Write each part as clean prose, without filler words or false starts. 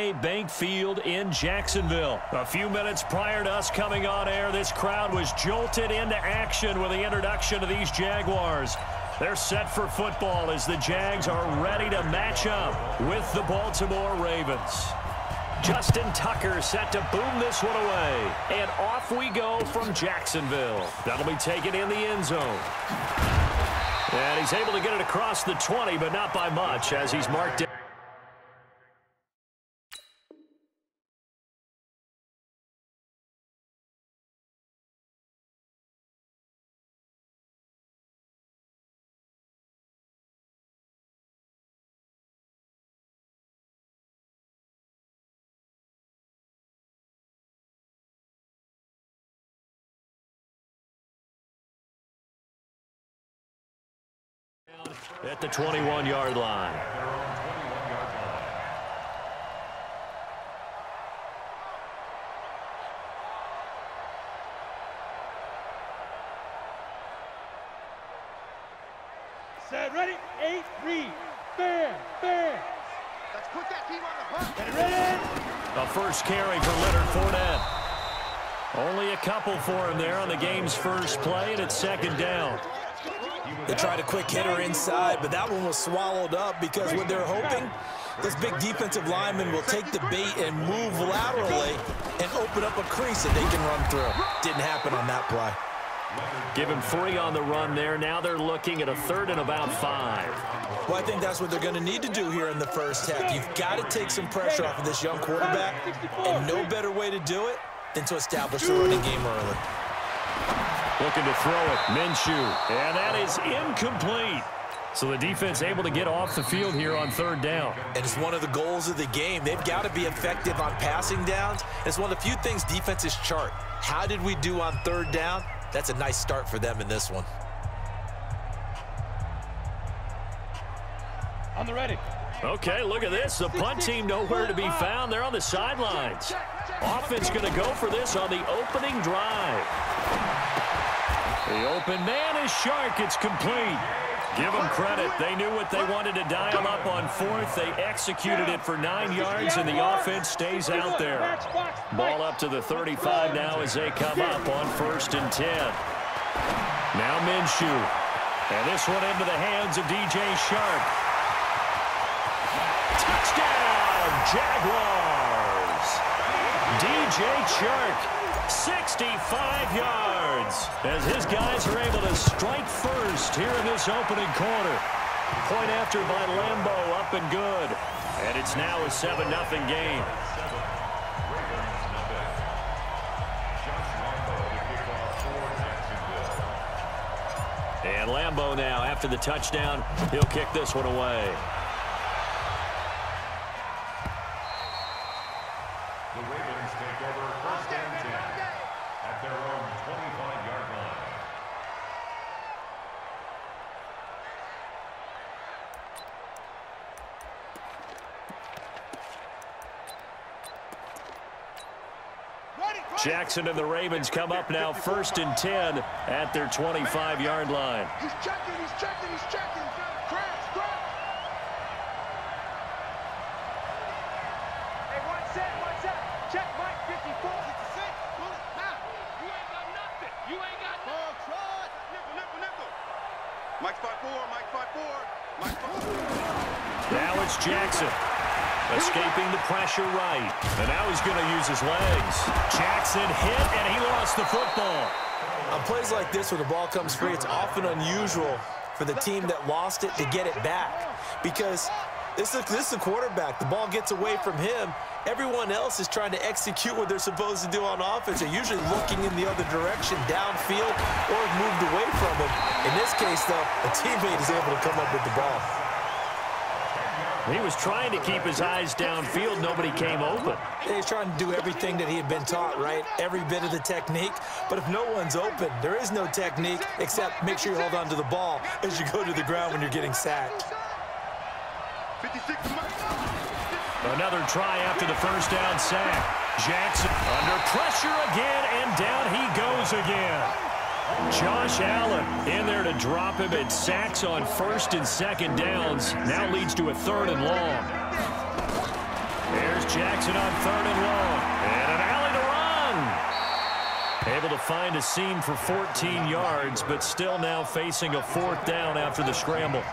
U.S.A. Bank Field in Jacksonville. A few minutes prior to us coming on air, this crowd was jolted into action with the introduction of these Jaguars. They're set for football as the Jags are ready to match up with the Baltimore Ravens. Justin Tucker set to boom this one away. And off we go from Jacksonville. That'll be taken in the end zone. And he's able to get it across the 20, but not by much as he's marked it. At the 21-yard line. Set, ready, 8, read, bam, bam. Let's put that team on the hunt. Get it ready. A first carry for Leonard Fournette. Only a couple for him there on the game's first play, and it's second down. They tried a quick hitter inside, but that one was swallowed up because what they're hoping, this big defensive lineman will take the bait and move laterally and open up a crease that they can run through. Didn't happen on that play. Give him 3 on the run there. Now they're looking at a 3rd and about 5. Well, I think that's what they're going to need to do here in the first half. You've got to take some pressure off of this young quarterback, and no better way to do it than to establish the running game early. Looking to throw it, Minshew, and that is incomplete. So the defense able to get off the field here on 3rd down. And it's one of the goals of the game. They've got to be effective on passing downs. It's one of the few things defenses chart. How did we do on 3rd down? That's a nice start for them in this one. On the ready. Okay, look at this. The punt team nowhere to be found. They're on the sidelines. Offense going to go for this on the opening drive. The open man is Shark. It's complete. Give them credit. They knew what they wanted to dial up on 4th. They executed it for 9 yards, and the offense stays out there. Ball up to the 35 now as they come up on 1st and 10. Now Minshew. And this one into the hands of DJ Shark. Touchdown, Jaguars. DJ Shark. 65 yards as his guys are able to strike first here in this opening quarter. Point after by Lambeau, up and good. And it's now a 7-0 game. And Lambeau now, after the touchdown, he'll kick this one away. The Ravens take over 1st and 10 at their own 25-yard line. Jackson and the Ravens come up now 1st and 10 at their 25-yard line. He's checking, he's checking, he's checking. Crash, crash. Hey, one set. Check Mike 54. Now, you ain't got nothing. You ain't got nothing. Nickel. Mike 5-4, Mike 5-4. Mike 5-4. Now it's Jackson. Escaping the pressure right. And now he's going to use his legs. Jackson hit, and he lost the football. On plays like this where the ball comes free, it's often unusual for the team that lost it to get it back. Because this is a quarterback. The ball gets away from him. Everyone else is trying to execute what they're supposed to do on offense. They're usually looking in the other direction, downfield, or moved away from him. In this case, though, a teammate is able to come up with the ball. He was trying to keep his eyes downfield. Nobody came open. He's trying to do everything that he had been taught, right? Every bit of the technique. But if no one's open, there is no technique except make sure you hold on to the ball as you go to the ground when you're getting sacked. Another try after the first down sack. Jackson under pressure again, and down he goes again. Josh Allen in there to drop him at sacks on 1st and 2nd downs. Now leads to a 3rd and long. Here's Jackson on 3rd and long. And an alley to run. Able to find a seam for 14 yards, but still now facing a 4th down after the scramble.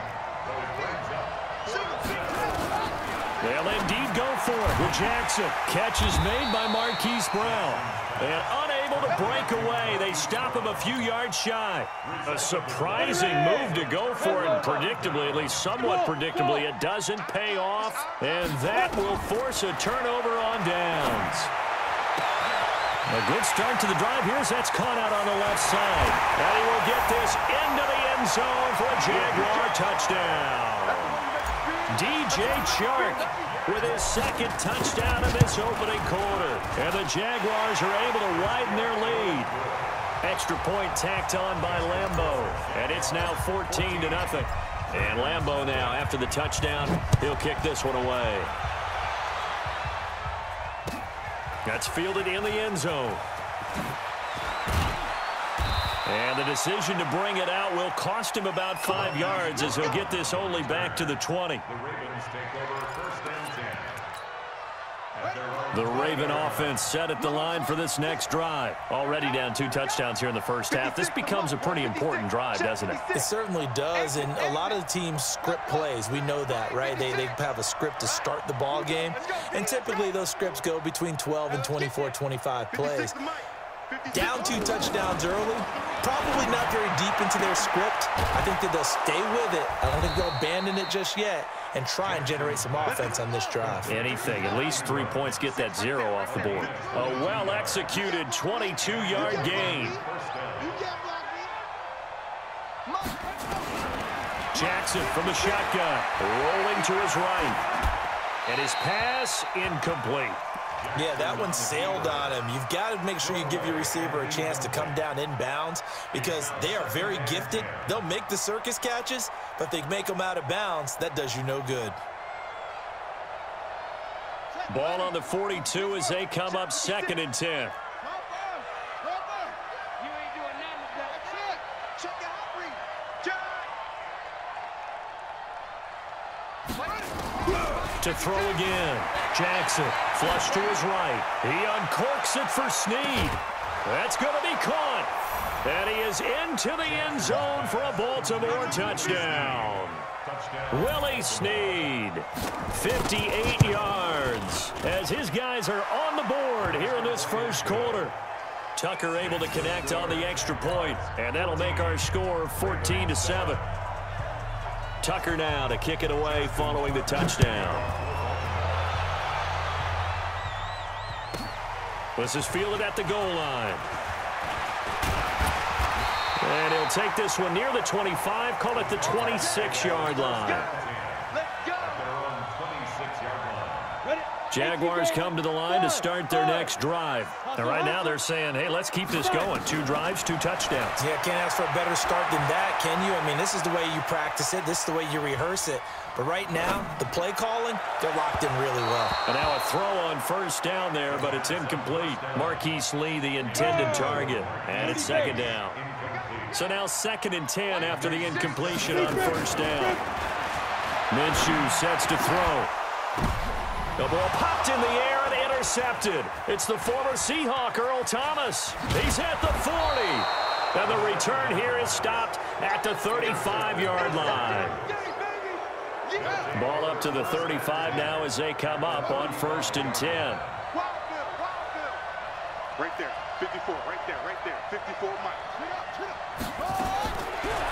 They'll indeed go for it with Jackson. Catch is made by Marquise Brown. And unable to break away. They stop him a few yards shy. A surprising move to go for it. And predictably, at least somewhat predictably, it doesn't pay off. And that will force a turnover on downs. A good start to the drive. That's caught out on the left side. And he will get this into the end zone for a Jaguar touchdown. DJ Chark with his 2nd touchdown of this opening quarter. And the Jaguars are able to widen their lead. Extra point tacked on by Lambeau. And it's now 14-0. And Lambeau now, after the touchdown, he'll kick this one away. That's fielded in the end zone. And the decision to bring it out will cost him about 5 yards as he'll get this only back to the 20. The Ravens take over 1st and 10. The Raven offense set at the line for this next drive. Already down 2 touchdowns here in the first half. This becomes a pretty important drive, doesn't it? It certainly does, and a lot of the teams script plays. We know that, right? They have a script to start the ball game, and typically those scripts go between 12 and 24, 25 plays. Down 2 touchdowns early, probably not very deep into their script. I think that they'll stay with it. I don't think they'll abandon it just yet and try and generate some offense on this drive. Anything, at least 3 points, get that 0 off the board. A well-executed 22-yard gain. Jackson from the shotgun, rolling to his right. And his pass incomplete. Yeah, that one sailed on him. You've got to make sure you give your receiver a chance to come down inbounds because they are very gifted. They'll make the circus catches, but if they make them out of bounds, that does you no good. Ball on the 42 as they come up 2nd and 10. To throw again. Jackson, flush to his right. He uncorks it for Snead. That's going to be caught. And he is into the end zone for a Baltimore touchdown. Willie Snead, 58 yards, as his guys are on the board here in this first quarter. Tucker able to connect on the extra point, and that'll make our score 14-7. Tucker now to kick it away following the touchdown. This is fielded at the goal line. And he'll take this one near the 25, call it the 26-yard line. Jaguars come to the line to start their next drive. And right now they're saying, hey, let's keep this going. 2 drives, 2 touchdowns. Yeah, can't ask for a better start than that, can you? I mean, this is the way you practice it. This is the way you rehearse it. But right now, the play calling, they're locked in really well. And now a throw on 1st down there, but it's incomplete. Marquise Lee, the intended target. And it's 2nd down. So now 2nd and 10 after the incompletion on 1st down. Minshew sets to throw. The ball popped in the air and intercepted. It's the former Seahawk, Earl Thomas. He's at the 40. And the return here is stopped at the 35-yard line. Ball up to the 35 now as they come up on 1st and 10. Right there, 54, right there, 54 Mike.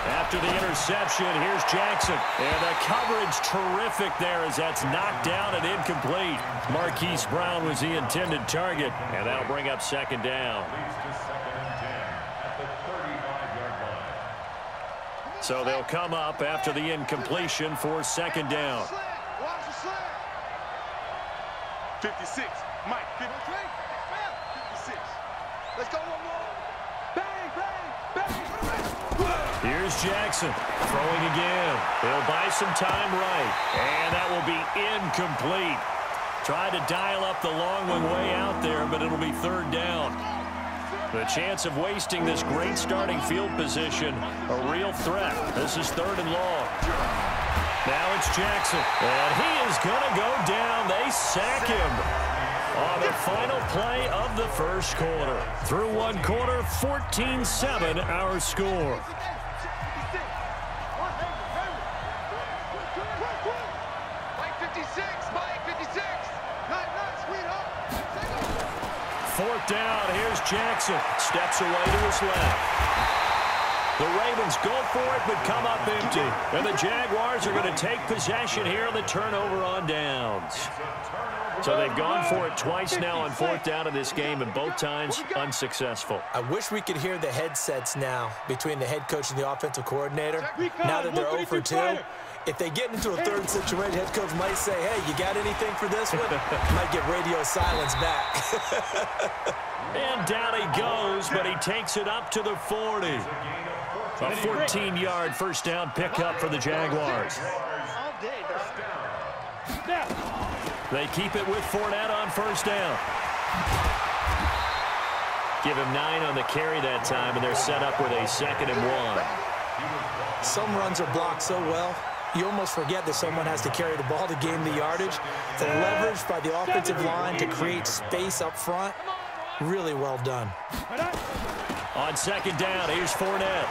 After the interception, here's Jackson. And the coverage terrific there as that's knocked down and incomplete. Marquise Brown was the intended target, and that'll bring up 2nd down. So they'll come up after the incompletion for 2nd down. 56, Mike, 56. Let's go one more. Bang, bang, bang. Here's Jackson throwing again. He'll buy some time right. And that will be incomplete. Tried to dial up the long one way out there, but it'll be 3rd down. The chance of wasting this great starting field position, a real threat. This is 3rd and long. Now it's Jackson, and he is going to go down. They sack him on the final play of the first quarter. Through one quarter, 14-7 our score. Fourth down, here's Jackson. Steps away to his left. The Ravens go for it, but come up empty. And the Jaguars are going to take possession here on the turnover on downs. So they've gone for it twice now on fourth down in this game, and both times unsuccessful. I wish we could hear the headsets now between the head coach and the offensive coordinator. Now that they're 0 for 2, if they get into a third situation, head coach might say, hey, you got anything for this one? Might get radio silence back. And down he goes, but he takes it up to the 40. A 14-yard first down pickup for the Jaguars. They keep it with Fournette on first down. Give him 9 on the carry that time, and they're set up with a 2nd and 1. Some runs are blocked so well, you almost forget that someone has to carry the ball to gain the yardage. The leverage by the offensive line to create space up front, really well done. On second down, here's Fournette.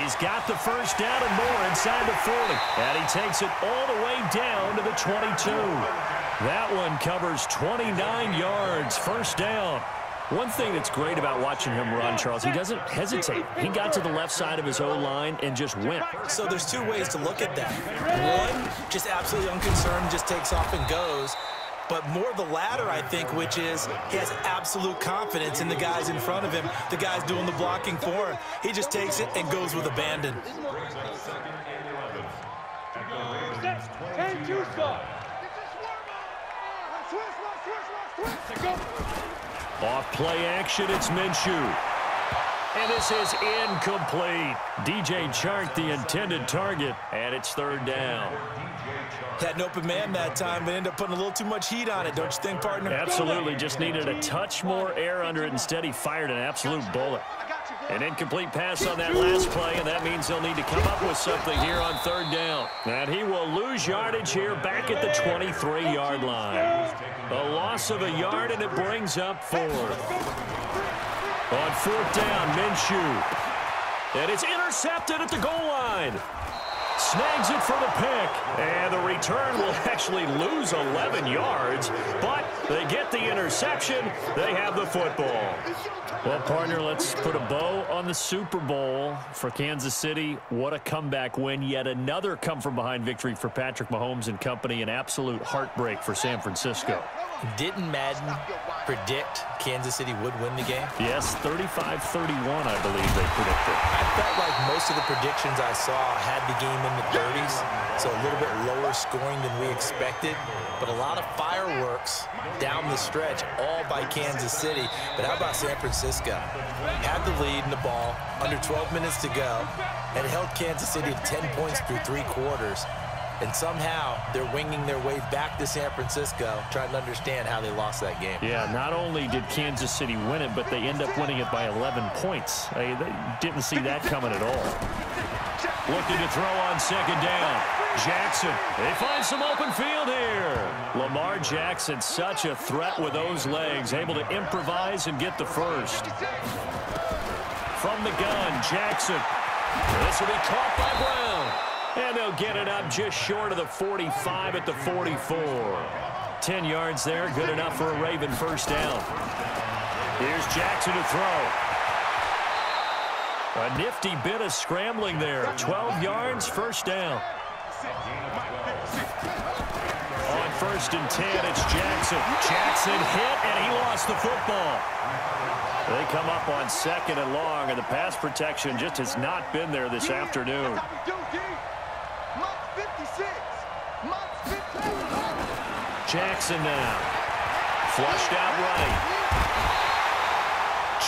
He's got the first down and more inside the 40. And he takes it all the way down to the 22. That one covers 29 yards, first down. One thing that's great about watching him run, Charles, he doesn't hesitate. He got to the left side of his O-line and just went. So there's two ways to look at that. One, just absolutely unconcerned, just takes off and goes. But more the latter, I think, which is he has absolute confidence in the guys in front of him, the guys doing the blocking for him. He just takes it and goes with abandon. Off play action, it's Minshew. And this is incomplete. DJ Chark, the intended target, and it's third down. Had an open man that time, but ended up putting a little too much heat on it, don't you think, partner? Absolutely. Just needed a touch more air under it. Instead, he fired an absolute bullet. An incomplete pass on that last play, and that means they'll need to come up with something here on third down. And he will lose yardage here back at the 23-yard line. A loss of a yard, and it brings up 4. On fourth down, Minshew. And it's intercepted at the goal line. Snags it for the pick, and the return will actually lose 11 yards, but they get the interception. They have the football. Well, partner, let's put a bow on the Super Bowl for Kansas City. What a comeback win. Yet another come-from-behind victory for Patrick Mahomes and company. An absolute heartbreak for San Francisco. Didn't Madden predict Kansas City would win the game? Yes, 35-31, I believe they predicted. I felt like most of the predictions I saw had the game in the 30s, so a little bit lower scoring than we expected. But a lot of fireworks down the stretch, all by Kansas City. But how about San Francisco? Had the lead in the ball, under 12 minutes to go, and held Kansas City to 10 points through 3 quarters. And somehow they're winging their way back to San Francisco, trying to understand how they lost that game. Yeah, not only did Kansas City win it, but they end up winning it by 11 points. They didn't see that coming at all. Looking to throw on second down. Jackson, they find some open field here. Lamar Jackson, such a threat with those legs, able to improvise and get the first. From the gun, Jackson. This will be caught by Brown. And they'll get it up just short of the 45 at the 44. 10 yards there, good enough for a Raven first down. Here's Jackson to throw. A nifty bit of scrambling there. 12 yards, first down. On first and 10, it's Jackson. Jackson hit, and he lost the football. They come up on second and long, and the pass protection just has not been there this afternoon. Jackson now. Flushed out right.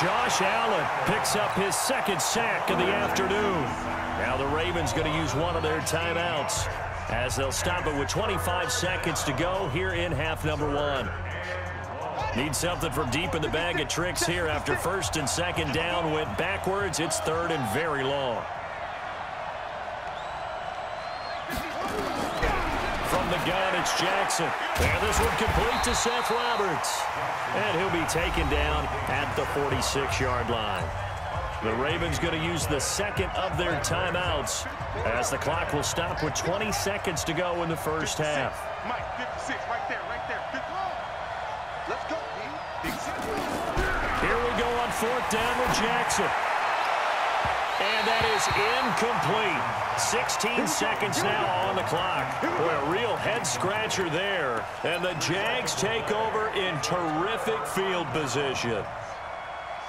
Josh Allen picks up his second sack of the afternoon. Now the Ravens going to use one of their timeouts as they'll stop it with 25 seconds to go here in half number 1. Need something from deep in the bag of tricks here after first and second down went backwards. It's third and very long. shotgun. It's Jackson. And this one complete to Seth Roberts. And he'll be taken down at the 46-yard line. The Ravens going to use the second of their timeouts as the clock will stop with 20 seconds to go in the first half. Mike, 56, right there, right there. 50. Let's go, B. Here we go on fourth down with Jackson. And that is incomplete. 16 seconds now on the clock. Boy, a real head-scratcher there. And the Jags take over in terrific field position.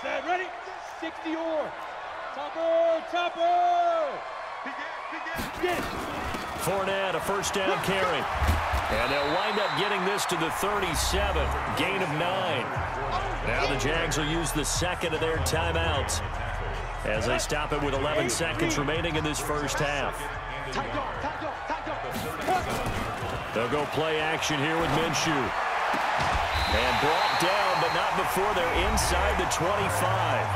Set, ready? 60 or. Topper! Fournette, a first down carry. And they'll wind up getting this to the 37. Gain of 9. Now the Jags will use the second of their timeouts as they stop it with 11 seconds remaining in this first half. They'll go play action here with Minshew. And brought down, but not before they're inside the 25.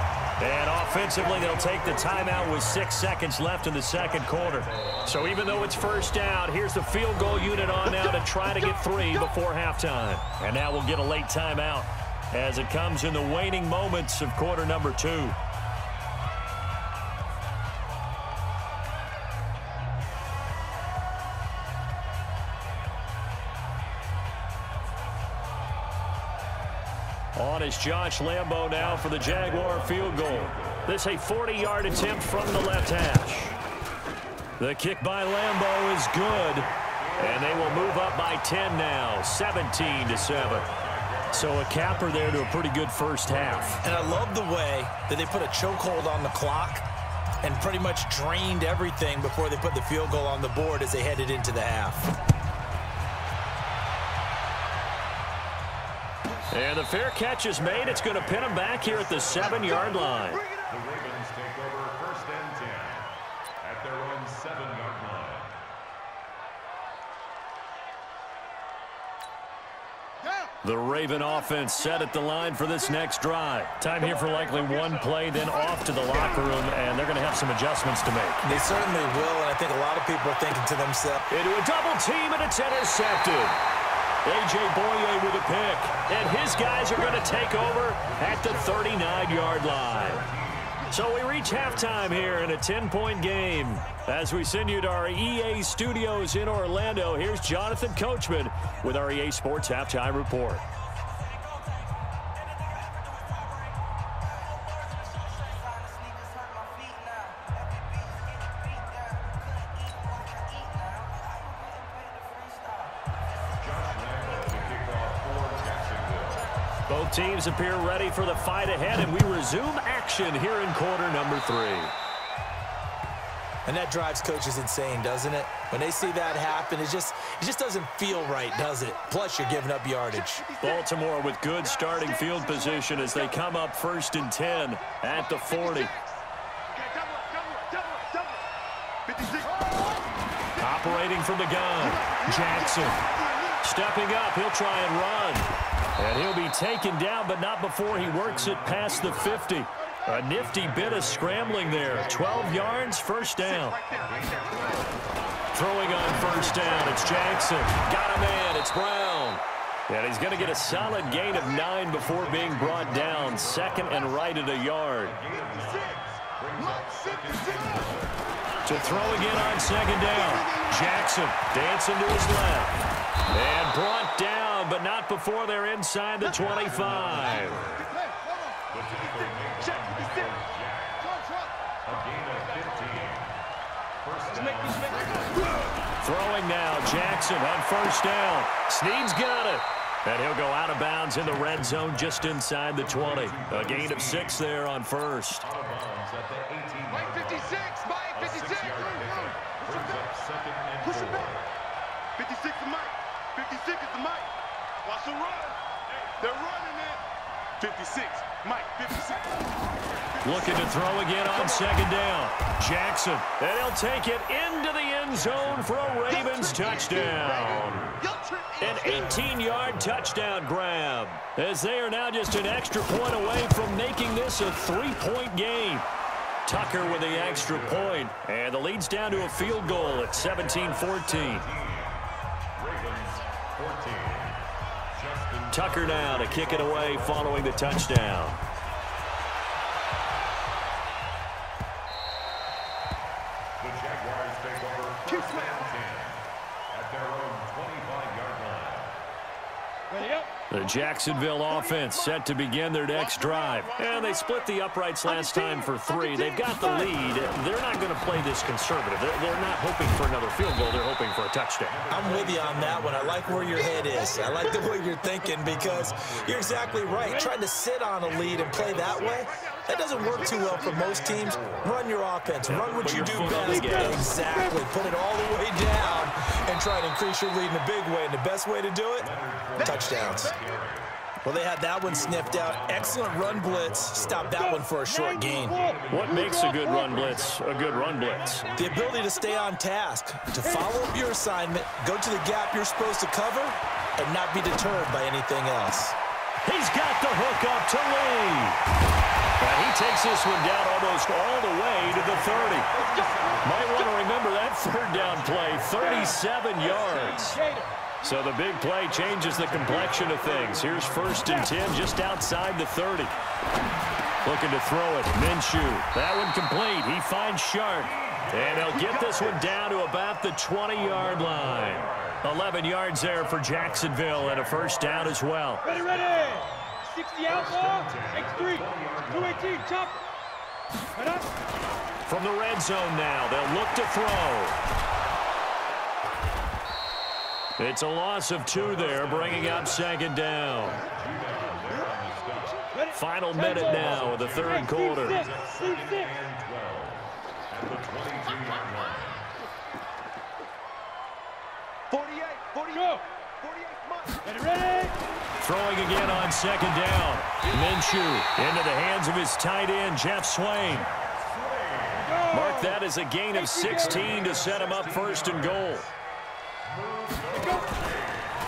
And offensively, they'll take the timeout with 6 seconds left in the second quarter. So even though it's first down, here's the field goal unit on now to try to get 3 before halftime. And now we'll get a late timeout as it comes in the waning moments of quarter number 2. On is Josh Lambo now for the Jaguar field goal. This a 40-yard attempt from the left hash. The kick by Lambo is good, and they will move up by 10 now, 17-7. So a capper there to a pretty good first half. And I love the way that they put a chokehold on the clock and pretty much drained everything before they put the field goal on the board as they headed into the half. And the fair catch is made. It's going to pin them back here at the 7-yard line. The Ravens take over first and 10 at their own 7-yard line. The Raven offense set at the line for this next drive. Time here for likely one play, then off to the locker room, and they're going to have some adjustments to make. They certainly will, and I think a lot of people are thinking to themselves, Into a double team, and it's intercepted. A.J. Boye with a pick, and his guys are going to take over at the 39-yard line. So we reach halftime here in a 10-point game. As we send you to our EA studios in Orlando, here's Jonathan Coachman with our EA Sports Halftime Report. Both teams appear ready for the fight ahead, and we resume action here in quarter number 3. and that drives coaches insane, doesn't it? When they see that happen, it just doesn't feel right, does it? Plus, you're giving up yardage. Baltimore with good starting field position as they come up 1st and 10 at the 40. Operating from the gun, Jackson. Stepping up, he'll try and run. And he'll be taken down, but not before he works it past the 50. A nifty bit of scrambling there. 12 yards, first down. Throwing on first down, it's Jackson. Got a man, it's Brown. And he's going to get a solid gain of 9 before being brought down. 2nd and right at a yard. To throw again on 2nd down. Jackson dancing to his left. And brought down, but not before they're inside the 25. Throwing now, Jackson on first down. Snead's got it. And he'll go out of bounds in the red zone just inside the 20. A gain of 6 there on first. Mike 56, Mike 56. Push it back. 56 is Mike. 56 is the Mike. Watch the run. They're running it. 56, Mike 56. Looking to throw again on 2nd down. Jackson, and he'll take it into the end zone for a Ravens touchdown. An 18-yard touchdown grab, as they are now just an extra point away from making this a 3-point game. Tucker with the extra point, and the lead's down to a field goal at 17-14. Tucker now to kick it away following the touchdown. The Jaguars take over first and 10 at their own 25-yard line. Ready up. The Jacksonville offense set to begin their next drive. And they split the uprights last time for 3. They've got the lead. They're not going to play this conservative. They're not hoping for another field goal. They're hoping for a touchdown. I'm with you on that one. I like where your head is. I like the way you're thinking because you're exactly right. Trying to sit on a lead and play that way, that doesn't work too well for most teams. Run your offense. Run what you do best. Exactly. Put it all the way down and try to increase your lead in a big way. And the best way to do it, touchdowns. Well, they had that one sniffed out. Excellent run blitz. Stop that one for a short gain. What makes a good run blitz a good run blitz? The ability to stay on task, to follow up your assignment, go to the gap you're supposed to cover, and not be deterred by anything else. He's got the hook up to Lee. And he takes this one down almost all the way to the 30. Might want to remember that third down play, 37 yards. So the big play changes the complexion of things. Here's 1st and 10 just outside the 30. Looking to throw it. Minshew. That one complete. He finds Shark. And they'll get this one down to about the 20-yard line. 11 yards there for Jacksonville and a first down as well. Ready, ready. 60 outlaw. X3. 218. Chop. Right up. From the red zone now, they'll look to throw. It's a loss of 2 there, bringing up 2nd down. Final minute now of the 3rd quarter. 48. Ready. Throwing again on 2nd down. Minshew into the hands of his tight end, Jeff Swain. Mark that as a gain of 16 to set him up 1st and goal.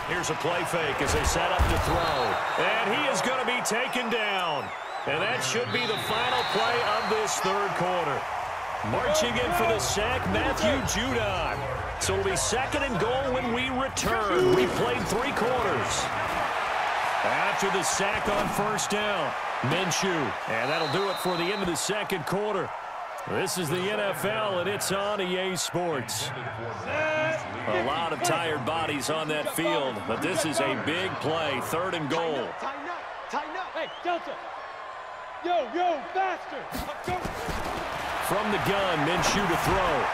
Here's a play fake as they set up to throw. And he is going to be taken down. And that should be the final play of this 3rd quarter. Marching in for the sack, Matthew Judon. So it'll be 2nd and goal when we return. We played 3 quarters. After the sack on 1st down, Minshew. And that'll do it for the end of the 2nd quarter. This is the NFL, and it's on EA Sports. A lot of tired bodies on that field, but this is a big play, 3rd and goal. Tighten up. Hey, Delta. Yo, faster. Go. From the gun, Minshew to throw.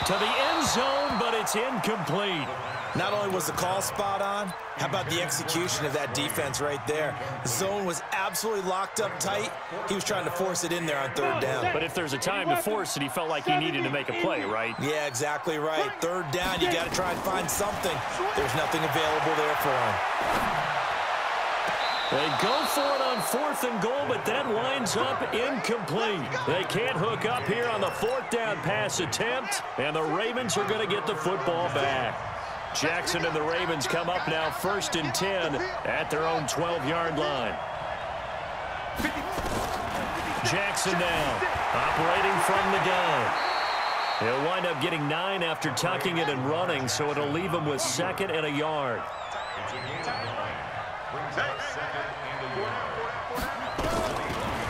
To the end zone, but it's incomplete. Not only was the call spot on, how about the execution of that defense right there? The zone was absolutely locked up tight. He was trying to force it in there on 3rd down. But if there's a time to force it, he felt like he needed to make a play, right? Yeah, exactly right. 3rd down, you got to try and find something. There's nothing available there for him. They go for it on 4th and goal, but that winds up incomplete. They can't hook up here on the 4th down pass attempt, and the Ravens are going to get the football back. Jackson and the Ravens come up now 1st and 10 at their own 12-yard line. Jackson now operating from the gun. He'll wind up getting 9 after tucking it and running, so it'll leave him with 2nd and a yard.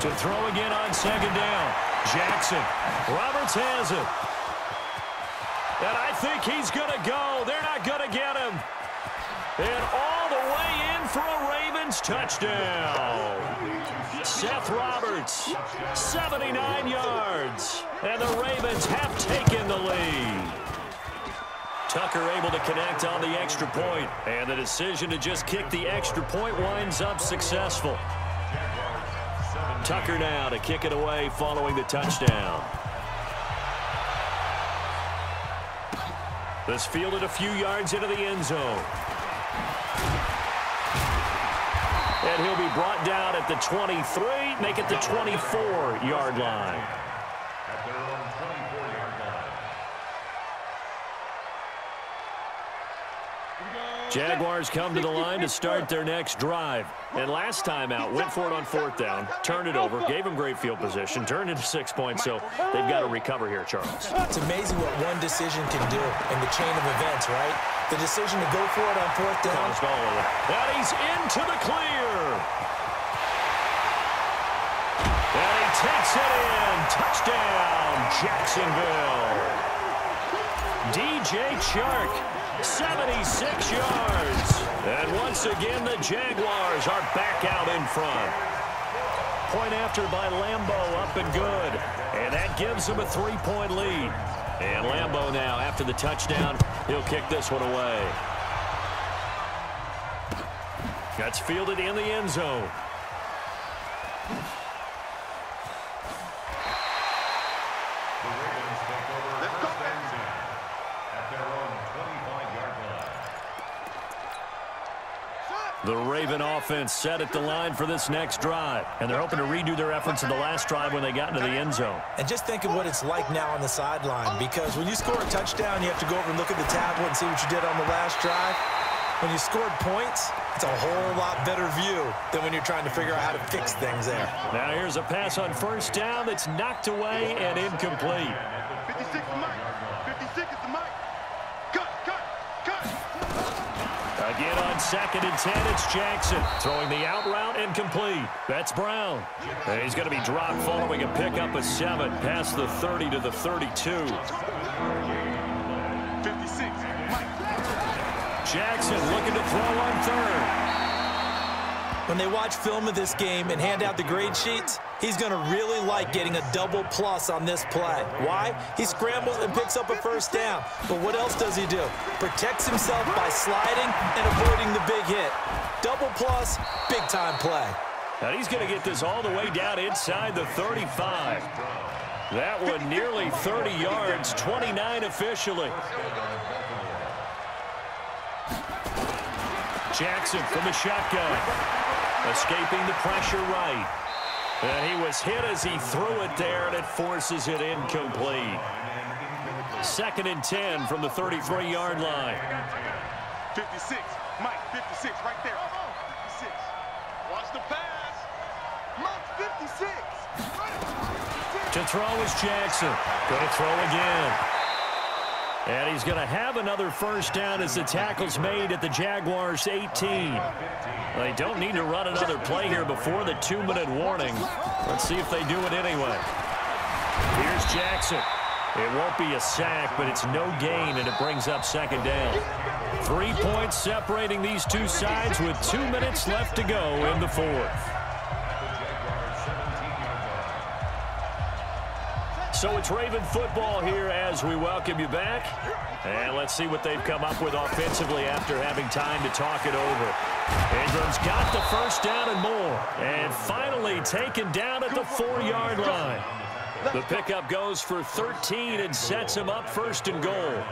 To throw again on 2nd down. Jackson. Roberts has it. And I think he's going to go. They're not going to get him. And all the way in for a Ravens touchdown. Seth Roberts, 79 yards. And the Ravens have taken the lead. Tucker able to connect on the extra point. And the decision to just kick the extra point winds up successful. Tucker now to kick it away following the touchdown. This fielded a few yards into the end zone. And he'll be brought down at the 23, make it the 24-yard line. At their own 24-yard line. Jaguars come to the line to start their next drive. And last time out, went for it on 4th down, turned it over, gave them great field position, turned into 6 points, so they've got to recover here, Charles. It's amazing what one decision can do in the chain of events, right? The decision to go for it on fourth down. And he's into the clear. And he takes it in. Touchdown, Jacksonville. DJ Chark, 76 yards. And once again, the Jaguars are back out in front. Point after by Lambeau, up and good. And that gives them a 3-point lead. And Lambeau now, after the touchdown, he'll kick this one away. That's fielded in the end zone. The Raven offense set at the line for this next drive. And they're hoping to redo their efforts in the last drive when they got into the end zone. And just think of what it's like now on the sideline, because when you score a touchdown, you have to go over and look at the tablet and see what you did on the last drive. When you scored points, it's a whole lot better view than when you're trying to figure out how to fix things there. Now here's a pass on first down that's knocked away and incomplete. 56 is Mike. 56 is the Mike. Cut. Again on 2nd and 10, it's Jackson throwing the out route incomplete. That's Brown. And he's going to be dropped following a pickup of 7 past the 30 to the 32. 56, Mike. Jackson looking to throw on 3rd. When they watch film of this game and hand out the grade sheets, he's going to really like getting a double plus on this play. Why? He scrambles and picks up a first down. But what else does he do? Protects himself by sliding and avoiding the big hit. Double plus, big-time play. And he's going to get this all the way down inside the 35. That one nearly 30 yards, 29 officially. Jackson from the shotgun. Escaping the pressure right. And he was hit as he threw it there, and it forces it incomplete. 2nd and 10 from the 33-yard line. 56, Mike, 56, right there. 56. Watch the pass. Mike, 56. To throw is Jackson. Going to throw again. And he's going to have another first down as the tackle's made at the Jaguars' 18. They don't need to run another play here before the 2-minute warning. Let's see if they do it anyway. Here's Jackson. It won't be a sack, but it's no gain, and it brings up 2nd down. 3 points separating these two sides with 2 minutes left to go in the 4th. So it's Raven football here as we welcome you back. And let's see what they've come up with offensively after having time to talk it over. Ingram's got the first down and more. And finally taken down at the 4-yard line. The pickup goes for 13 and sets him up 1st and goal.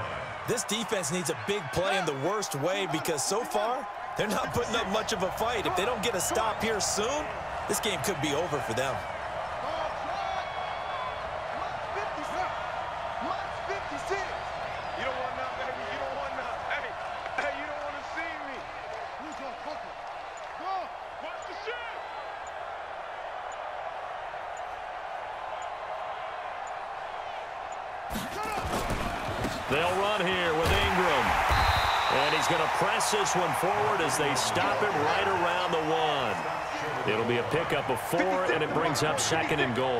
This defense needs a big play in the worst way, because so far, they're not putting up much of a fight. If they don't get a stop here soon, this game could be over for them. They'll run here with Ingram. And he's going to press this one forward as they stop it right around the 1. It'll be a pickup of 4, and it brings up 2nd and goal.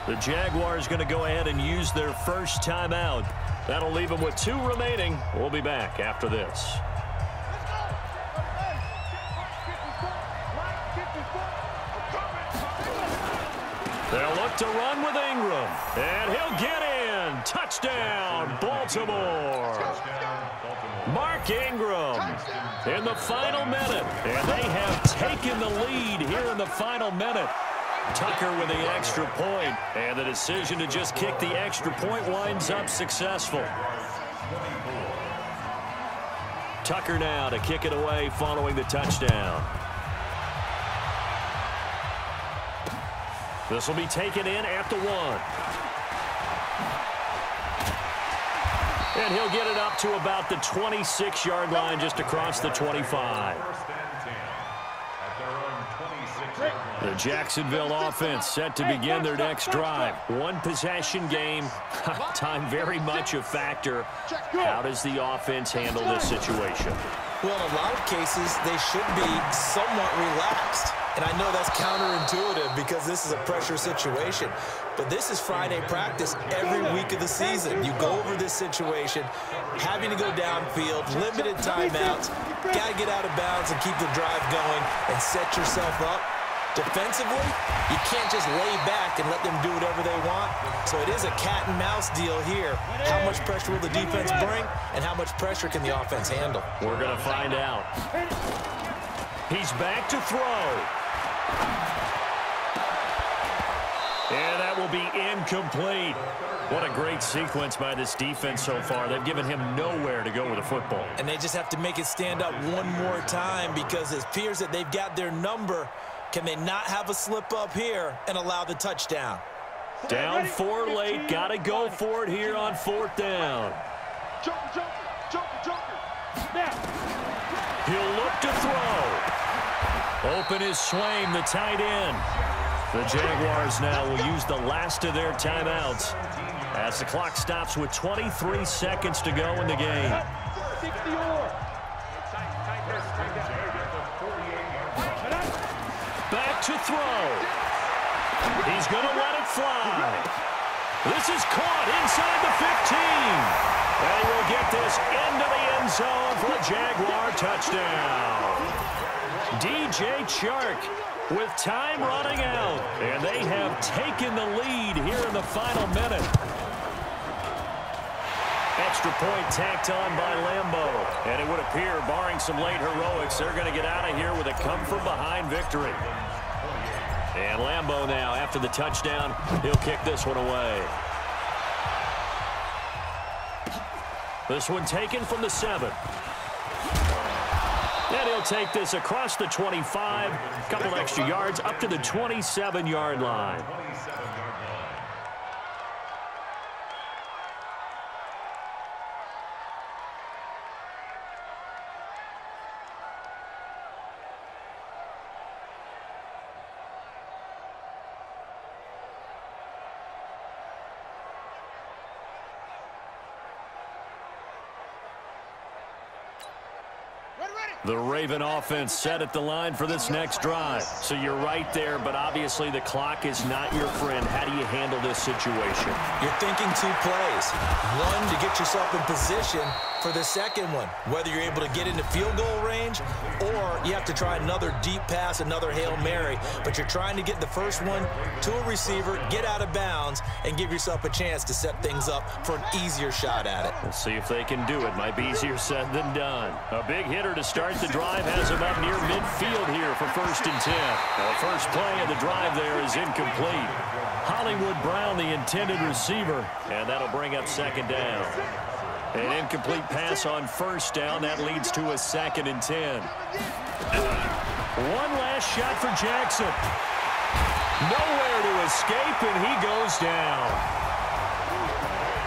The Jaguars going to go ahead and use their first timeout. That'll leave them with 2 remaining. We'll be back after this. They'll look to run with Ingram. And he'll get in. Touchdown, Baltimore. Mark Ingram in the final minute. And they have taken the lead here in the final minute. Tucker with the extra point. And the decision to just kick the extra point winds up successful. Tucker now to kick it away following the touchdown. This will be taken in at the 1. And he'll get it up to about the 26-yard line, just across the 25. The Jacksonville offense set to begin their next drive. One possession game. Time very much a factor. How does the offense handle this situation? Well, in a lot of cases, they should be somewhat relaxed. And I know that's counterintuitive because this is a pressure situation. But this is Friday practice every week of the season. You go over this situation, having to go downfield, limited timeouts, got to get out of bounds and keep the drive going and set yourself up. Defensively, you can't just lay back and let them do whatever they want. So it is a cat and mouse deal here. How much pressure will the defense bring and how much pressure can the offense handle? We're going to find out. He's back to throw. And that will be incomplete. What a great sequence by this defense so far. They've given him nowhere to go with the football. And they just have to make it stand up one more time because it appears that they've got their number. Can they not have a slip up here and allow the touchdown? Down 4 late. Got to go for it here on 4th down. Joker. He'll look to throw. Open is Swain, the tight end. The Jaguars now will use the last of their timeouts as the clock stops with 23 seconds to go in the game. 60-or. Back to throw. He's going to let it fly. This is caught inside the 15. And he will get this into the end zone for a Jaguar touchdown. DJ Chark with time running out. And they have taken the lead here in the final minute. Extra point tacked on by Lambeau. And it would appear, barring some late heroics, they're going to get out of here with a come-from-behind victory. And Lambeau now, after the touchdown, he'll kick this one away. This one taken from the 7. And he'll take this across the 25, a couple extra yards, up to the 27-yard line. The Raven offense set at the line for this next drive. So you're right there, but obviously the clock is not your friend. How do you handle this situation? You're thinking 2 plays. One, to get yourself in position for the second one, whether you're able to get into field goal range or you have to try another deep pass, another Hail Mary. But you're trying to get the first one to a receiver, get out of bounds, and give yourself a chance to set things up for an easier shot at it. We'll see if they can do it. Might be easier said than done. A big hitter to start the drive has him up near midfield here for 1st and 10. Now, the first play of the drive there is incomplete. Hollywood Brown, the intended receiver, and that'll bring up 2nd down. An incomplete pass on 1st down. That leads to a 2nd and 10. One last shot for Jackson. Nowhere to escape, and he goes down.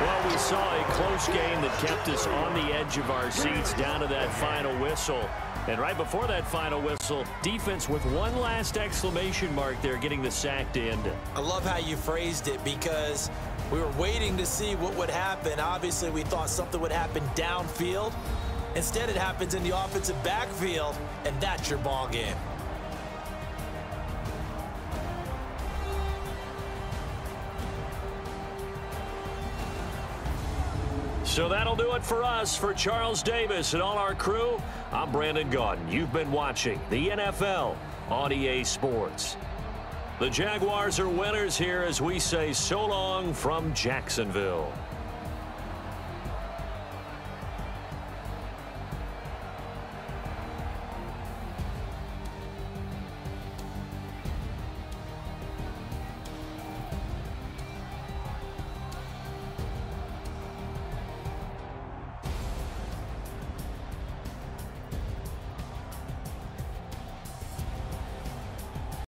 Well, we saw a close game that kept us on the edge of our seats down to that final whistle. And right before that final whistle, defense with one last exclamation mark there, getting the sack to end it. I love how you phrased it because we were waiting to see what would happen. Obviously, we thought something would happen downfield. Instead, it happens in the offensive backfield, and that's your ball game. So that'll do it for us. For Charles Davis and all our crew, I'm Brandon Gaudin. You've been watching the NFL on EA Sports. The Jaguars are winners here as we say so long from Jacksonville.